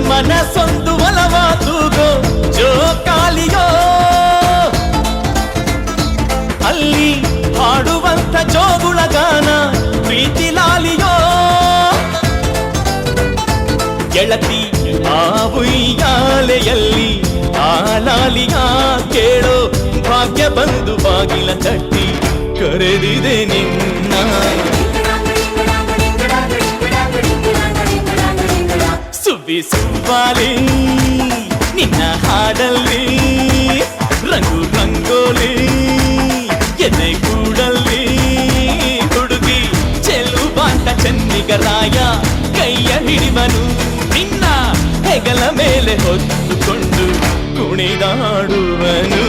ಮನಸ್ಸೊಂದು ಒಲವ ತೂಗೋ ಜೋಕಾಲಿಯೋ ಅಲ್ಲಿ ಹಾಡುವಂತ ಜೋಗುಳ ಗಾನ ಪ್ರೀತಿ ಲಾಲಿಯೋ ಗೆಳತಿ ಆ ಉಯ್ಯಾಲೆಯಲ್ಲಿ ಆ ಲಾಲಿಯ ಕೇಳೋ ಭಾಗ್ಯ ಬಂದು ಬಾಗಿಲ ತಟ್ಟಿ ಕರೆದಿದೆ ನಿನ್ನ ಸುವಾಲಿ ನಿನ್ನ ಹಾಡಲ್ಲಿ ರಂಗು ರಂಗೋಲಿ ಎದೆ ಕೂಡಲ್ಲಿ ಹುಡುಗಿ ಚೆಲುವಾಂತ ಚೆನ್ನಿಗರಾಯ ಕೈಯ ಹಿಡಿವನು ನಿನ್ನ ಹೆಗಲ ಮೇಲೆ ಹೊತ್ತುಕೊಂಡು ಕುಣಿದಾಡುವನು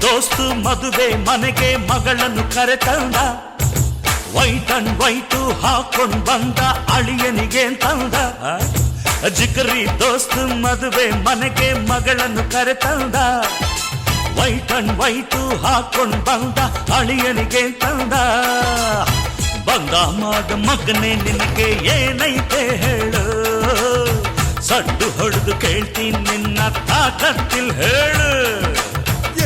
ದೋಸ್ತು ಮದುವೆ ಮನೆಗೆ ಮಗಳನ್ನು ಕರೆತಂದ ವೈಟ್ ಅಂಡ್ ವೈಟು ಹಾಕೊಂಡ್ ಬಂದ ಅಳಿಯನಿಗೆ ತಂದ ಜಿಗರಿ ದೋಸ್ತು ಮದುವೆ ಮನೆಗೆ ಮಗಳನ್ನು ಕರೆತಂದ ವೈಟ್ ಅಂಡ್ ವೈಟು ಹಾಕೊಂಡ್ ಬಂದ ಅಳಿಯನಿಗೆ ತಂದ ಬಂದ ಮಗನೇ ನಿನಗೆ ಏನೈತೆ ಹೇಳು ಸಡ್ಡು ಹೊಡೆದು ಕೇಳ್ತೀನಿ ನಿನ್ನ ತಾಕತ್ತಿಲ್ ಹೇಳು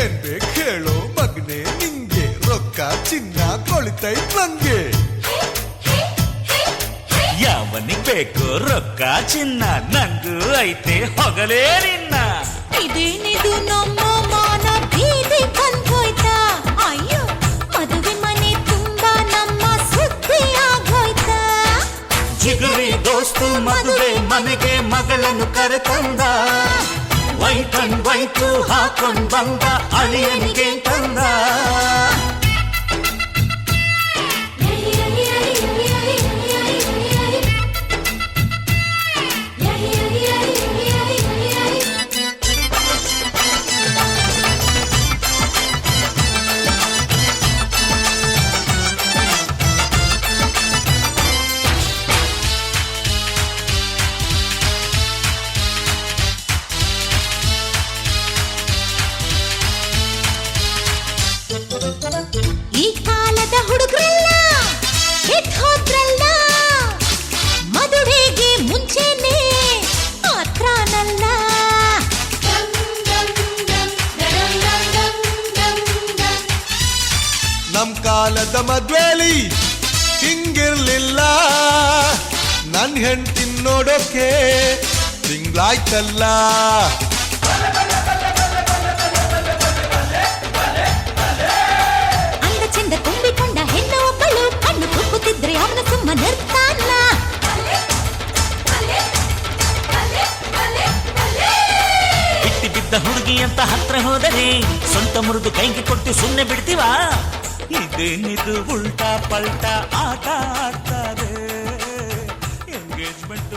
ಏನ್ ಬೇಕು ಹೇಳು ಮಗನೆ ನಿಂಗೆ ರೊಕ್ಕ ಚಿನ್ನ ಕೊಳಿತೈತ್ ನಂಗೆ ಯಾವ ಅವನಿಗೆ ಬೇಕು ರೊಕ್ಕ ಚಿನ್ನ ನಂಗೂ ಐತೆ ಹೊಗಲೇ ನಿನ್ನ ಇದೇನಿದು ನಮ್ಮ ಮಾನ ಬೀದಿ ಬಂದೋಯ್ತಾ ಅಯ್ಯೋ ಮದುವೆ ಮನೆ ತುಂಬಾ ನಮ್ಮ ಸುದ್ದಿ ಆಗೋಯ್ತಾ ಜಿಗುರಿ ದೋಸ್ತು ಮದುವೆ ಮನೆಗೆ ಮಗಳನ್ನು ಕರೆತಂದ ವೈಟ್ ಅಂಡ್ ವೈಟು ಹಾಕೊಂಡ್ ಬಂದ ಅಳಿಯನಿಗೆ ತಂದ ಈ ಕಾಲದ ಹುಡುಗರೆಲ್ಲ ಎದ್ದು ಹೋದ್ರಲ್ಲ ಮದುವೆಗೆ ಮುಂಚೆನೆ ಮಾತ್ರನಲ್ಲ ನಮ್ ಕಾಲದ ಮದ್ವೇಲಿ ಹಿಂಗಿರ್ಲಿಲ್ಲ ನನ್ ಹೆಂಡ್ತಿ ನೋಡೋಕೆ ತಿಂಗ್ಳಾಯ್ತಲ್ಲ ಅಂದ ಚಂದ ತುಂಬಿಕೊಂಡ ಹೆಣ್ಣು ಒಬ್ಬಳು ಕಣ್ಣು ಕುಕ್ಕುತ್ತಿದ್ರೆ ಅವನ ಸುಮ್ಮನಿರ್ತಾನ ಬಿಟ್ಟಿ ಬಿದ್ದ ಹುಡುಗಿ ಅಂತ ಹತ್ರ ಹೋದರೆ ಸ್ವಂತ ಮುರಿದು ಕೈಗೆ ಕೊಟ್ಟು ಸುಮ್ಮನೆ ಬಿಡ್ತೀವಾ ಇದೇನಿದು ಉಲ್ಟಾ ಪಲ್ಟಾ ಆಟ ಆಡ್ತಾರೆ ಎಂಗೇಜ್ಮೆಂಟ್